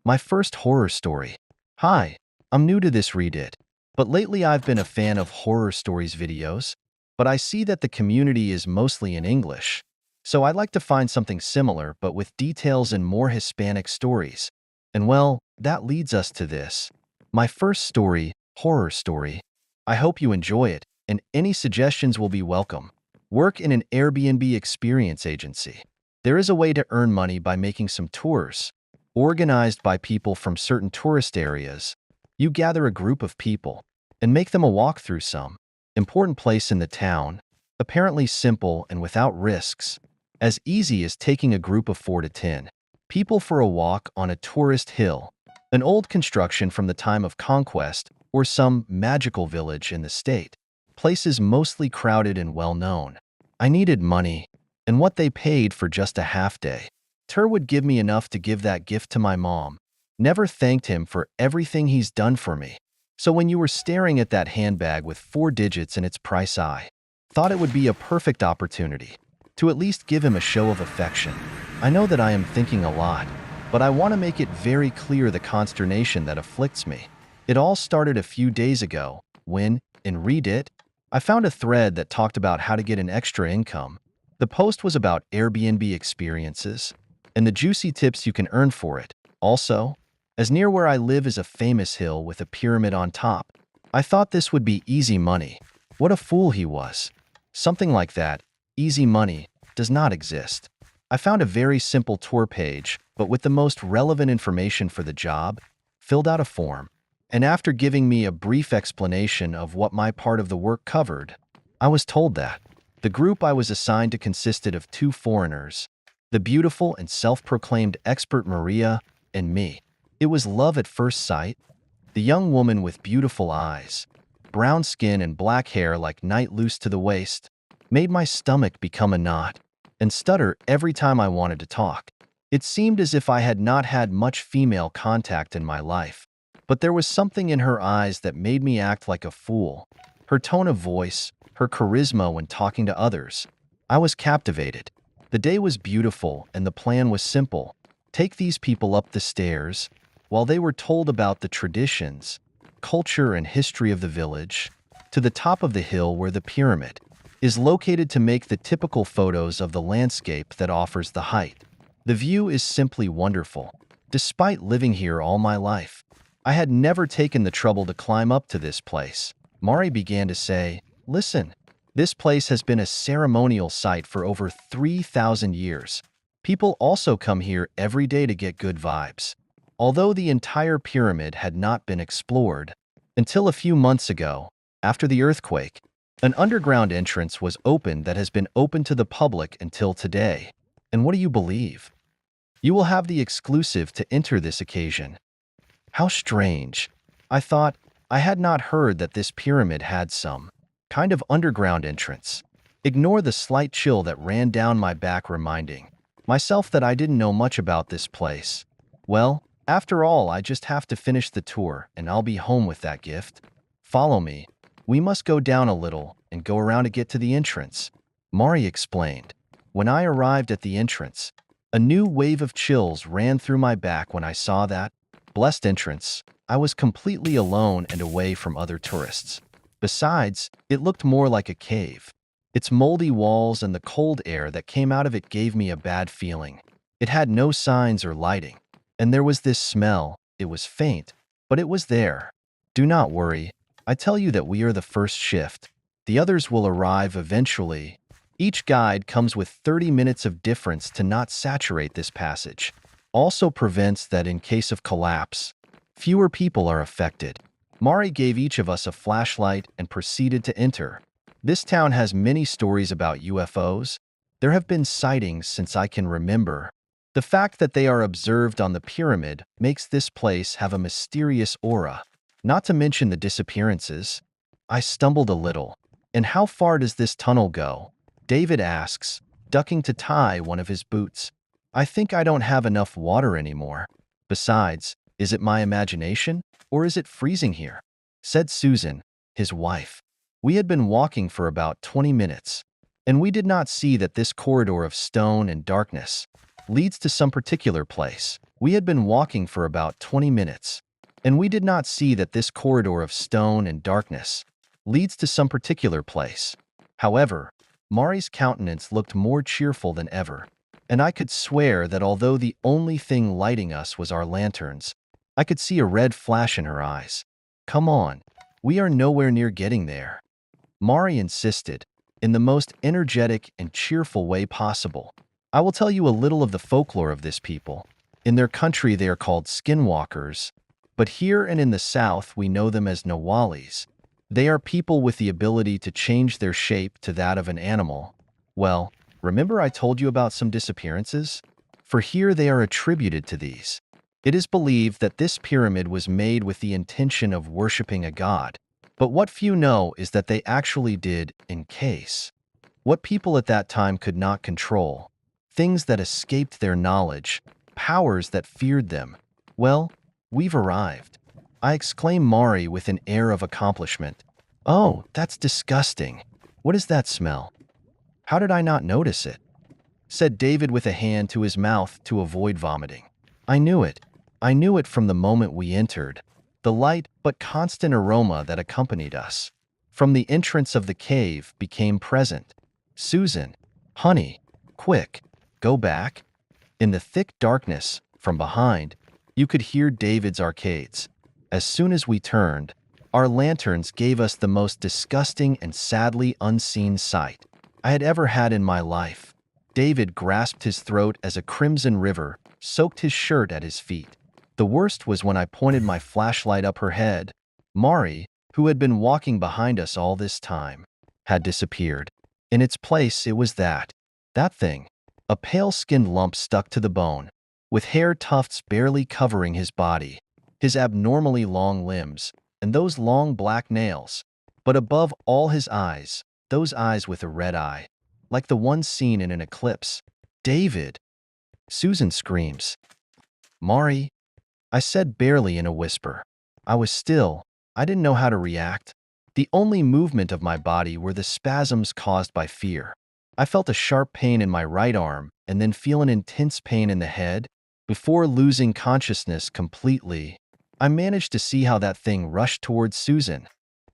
My first horror story. Hi, I'm new to this Read It, but lately I've been a fan of horror stories videos, but I see that the community is mostly in English. So I'd like to find something similar but with details and more Hispanic stories. And well, that leads us to this. My first story, horror story. I hope you enjoy it, and any suggestions will be welcome. Work in an Airbnb experience agency. There is a way to earn money by making some tours, organized by people from certain tourist areas. You gather a group of people and make them a walk through some important place in the town, apparently simple and without risks, as easy as taking a group of 4 to 10 people for a walk on a tourist hill, an old construction from the time of conquest or some magical village in the state. Places mostly crowded and well-known. I needed money, and what they paid for just a half day. Tur would give me enough to give that gift to my mom. Never thanked him for everything he's done for me. So when you were staring at that handbag with 4 digits in its price, I thought it would be a perfect opportunity to at least give him a show of affection. I know that I am thinking a lot, but I want to make it very clear the consternation that afflicts me. It all started a few days ago when, in Read It, I found a thread that talked about how to get an extra income. The post was about Airbnb experiences and the juicy tips you can earn for it. Also, as near where I live is a famous hill with a pyramid on top, I thought this would be easy money. What a fool he was. Something like that, easy money, does not exist. I found a very simple tour page, but with the most relevant information for the job, filled out a form, and after giving me a brief explanation of what my part of the work covered, I was told that the group I was assigned to consisted of 2 foreigners, the beautiful and self-proclaimed expert Maria and me. It was love at first sight. The young woman with beautiful eyes, brown skin and black hair like night loose to the waist, made my stomach become a knot and stutter every time I wanted to talk. It seemed as if I had not had much female contact in my life, but there was something in her eyes that made me act like a fool. Her tone of voice, her charisma when talking to others. I was captivated. The day was beautiful and the plan was simple. Take these people up the stairs, while they were told about the traditions, culture, and history of the village, to the top of the hill where the pyramid is located to make the typical photos of the landscape that offers the height. The view is simply wonderful. Despite living here all my life, I had never taken the trouble to climb up to this place. Mari began to say, "Listen, this place has been a ceremonial site for over 3,000 years. People also come here every day to get good vibes." Although the entire pyramid had not been explored, until a few months ago, after the earthquake, an underground entrance was opened that has been open to the public until today. And what do you believe? You will have the exclusive to enter this occasion. How strange. I thought I had not heard that this pyramid had some kind of underground entrance. Ignore the slight chill that ran down my back, reminding myself that I didn't know much about this place. Well, after all, I just have to finish the tour and I'll be home with that gift. Follow me. We must go down a little and go around to get to the entrance, Mari explained. When I arrived at the entrance, a new wave of chills ran through my back when I saw that blessed entrance. I was completely alone and away from other tourists. Besides, it looked more like a cave. Its moldy walls and the cold air that came out of it gave me a bad feeling. It had no signs or lighting. And there was this smell. It was faint, but it was there. Do not worry. I tell you that we are the first shift. The others will arrive eventually. Each guide comes with 30 minutes of difference to not saturate this passage. Also prevents that in case of collapse, fewer people are affected. Mari gave each of us a flashlight and proceeded to enter. This town has many stories about UFOs. There have been sightings since I can remember. The fact that they are observed on the pyramid makes this place have a mysterious aura, not to mention the disappearances. I stumbled a little. And how far does this tunnel go? David asks, ducking to tie one of his boots. I think I don't have enough water anymore. Besides, is it my imagination, or is it freezing here? Said Susan, his wife. We had been walking for about 20 minutes, and we did not see that this corridor of stone and darkness leads to some particular place. We had been walking for about 20 minutes, and we did not see that this corridor of stone and darkness leads to some particular place. However, Mari's countenance looked more cheerful than ever, and I could swear that although the only thing lighting us was our lanterns, I could see a red flash in her eyes. "Come on, we are nowhere near getting there," Mari insisted, in the most energetic and cheerful way possible. "I will tell you a little of the folklore of this people. In their country they are called skinwalkers, but here and in the south we know them as Nawalis. They are people with the ability to change their shape to that of an animal. Well, remember I told you about some disappearances? For here they are attributed to these. It is believed that this pyramid was made with the intention of worshipping a god, but what few know is that they actually did in case. What people at that time could not control, things that escaped their knowledge, powers that feared them. Well, we've arrived," I exclaimed Mari with an air of accomplishment. "Oh, that's disgusting. What is that smell? How did I not notice it?" said David with a hand to his mouth to avoid vomiting. "I knew it. I knew it from the moment we entered. The light but constant aroma that accompanied us from the entrance of the cave became present. Susan, honey, quick, go back." In the thick darkness, from behind, you could hear David's arcades. As soon as we turned, our lanterns gave us the most disgusting and sadly unseen sight I had ever had in my life. David grasped his throat as a crimson river soaked his shirt at his feet. The worst was when I pointed my flashlight up her head. Mari, who had been walking behind us all this time, had disappeared. In its place, it was that thing, a pale-skinned lump stuck to the bone, with hair tufts barely covering his body, his abnormally long limbs, and those long black nails. But above all, his eyes, those eyes with a red eye, like the one seen in an eclipse. "David!" Susan screams. "Mari," I said barely in a whisper. I was still. I didn't know how to react. The only movement of my body were the spasms caused by fear. I felt a sharp pain in my right arm and then feel an intense pain in the head before losing consciousness completely. I managed to see how that thing rushed towards Susan.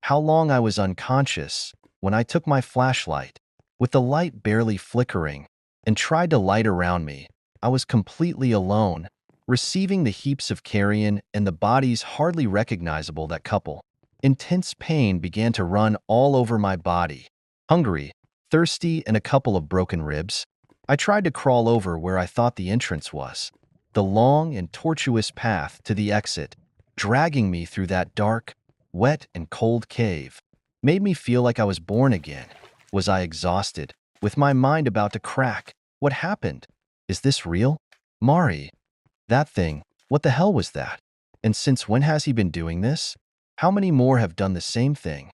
How long I was unconscious when I took my flashlight, with the light barely flickering, and tried to light around me. I was completely alone, receiving the heaps of carrion and the bodies hardly recognizable that couple. Intense pain began to run all over my body. Hungry, thirsty, and a couple of broken ribs. I tried to crawl over where I thought the entrance was. The long and tortuous path to the exit, dragging me through that dark, wet, and cold cave, made me feel like I was born again. Was I exhausted, with my mind about to crack? What happened? Is this real? Mari. That thing, what the hell was that? And since when has he been doing this? How many more have done the same thing?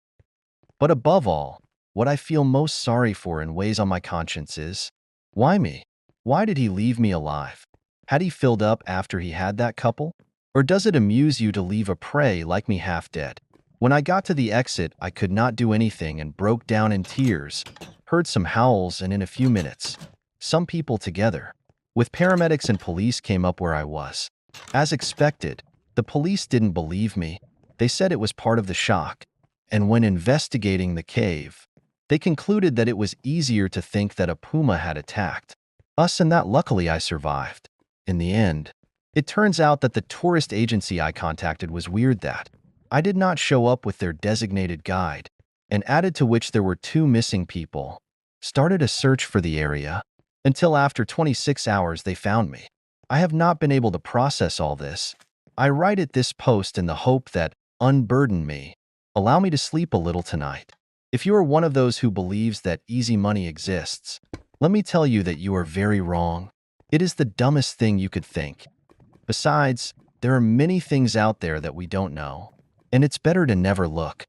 But above all, what I feel most sorry for and weighs on my conscience is, why me? Why did he leave me alive? Had he filled up after he had that couple? Or does it amuse you to leave a prey like me half dead? When I got to the exit, I could not do anything and broke down in tears, heard some howls, and in a few minutes, some people together, with paramedics and police, came up where I was. As expected, the police didn't believe me. They said it was part of the shock. And when investigating the cave, they concluded that it was easier to think that a puma had attacked us and that luckily I survived. In the end, it turns out that the tourist agency I contacted was weird that I did not show up with their designated guide, and added to which there were 2 missing people. Started a search for the area. Until after 26 hours they found me. I have not been able to process all this. I write at this post in the hope that unburden me. Allow me to sleep a little tonight. If you are one of those who believes that easy money exists, let me tell you that you are very wrong. It is the dumbest thing you could think. Besides, there are many things out there that we don't know, and it's better to never look.